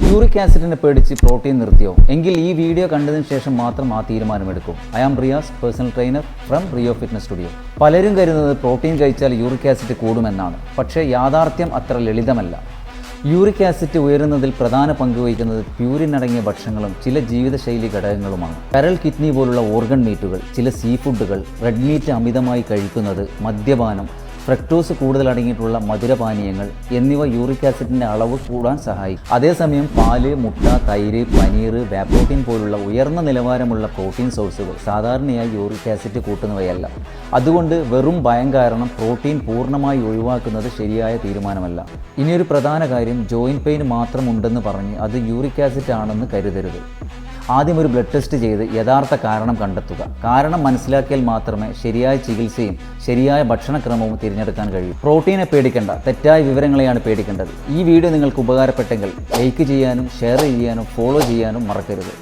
Uric ആസിഡിനെ പേടിച്ച് protein നിർത്തിയോ? എങ്കിൽ ഈ വീഡിയോ കണ്ടതിന് ശേഷം മാത്രം ആ തീരുമാനമെടുക്കും. I am Riyas, personal trainer from Rio fitness studio. പലരും കരുതുന്നത് പ്രോട്ടീൻ കഴിച്ചാൽ യൂറിക് ആസിഡ് കൂടുമെന്നാണ്. പക്ഷേ യാഥാർത്ഥ്യം അത്ര ലളിതമല്ല. യൂറിക് ആസിഡ് ഉയരുന്നതിൽ പ്രധാന പങ്ക് വഹിക്കുന്നത് പ്യൂരിൻ അടങ്ങിയ ഭക്ഷണങ്ങളും ചില ജീവിതശൈലി ഘടകങ്ങളുമാണ്. കരൾ, കിഡ്നി പോലുള്ള ഓർഗൻ മീറ്റുകൾ, ചില സീ ഫുഡുകൾ, റെഡ് മീറ്റ് അമിതമായി കഴിക്കുന്നത്, മദ്യപാനം, ഫ്രക്ടോസ് കൂടുതൽ അടങ്ങിയിട്ടുള്ള മധുരപാനീയങ്ങൾ എന്നിവ യൂറിക് ആസിഡിൻ്റെ അളവ് കൂടാൻ സഹായിക്കും. അതേസമയം പാല്, മുട്ട, തൈര്, പനീർ, പ്രോട്ടീൻ പോലുള്ള ഉയർന്ന നിലവാരമുള്ള പ്രോട്ടീൻ സോഴ്സുകൾ സാധാരണയായി യൂറിക് ആസിഡ് കൂട്ടുന്നവയല്ല. അതുകൊണ്ട് വെറും ഭയം കാരണം പ്രോട്ടീൻ പൂർണ്ണമായി ഒഴിവാക്കുന്നത് ശരിയായ തീരുമാനമല്ല. ഇനിയൊരു പ്രധാന കാര്യം, ജോയിൻറ്റ് പെയിൻ മാത്രം ഉണ്ടെന്ന് പറഞ്ഞ് അത് യൂറിക് ആസിഡ് ആണെന്ന് കരുതരുത്. ആദ്യം ഒരു ബ്ലഡ് ടെസ്റ്റ് ചെയ്ത് യഥാർത്ഥ കാരണം കണ്ടെത്തുക. കാരണം മനസ്സിലാക്കിയാൽ മാത്രമേ ശരിയായ ചികിത്സയും ശരിയായ ഭക്ഷണക്രമവും തിരഞ്ഞെടുക്കാൻ കഴിയൂ. പ്രോട്ടീനെ പേടിക്കേണ്ട, തെറ്റായ വിവരങ്ങളെയാണ് പേടിക്കേണ്ടത്. ഈ വീഡിയോ നിങ്ങൾക്ക് ഉപകാരപ്പെട്ടെങ്കിൽ ലൈക്ക് ചെയ്യാനും ഷെയർ ചെയ്യാനും ഫോളോ ചെയ്യാനും മറക്കരുത്.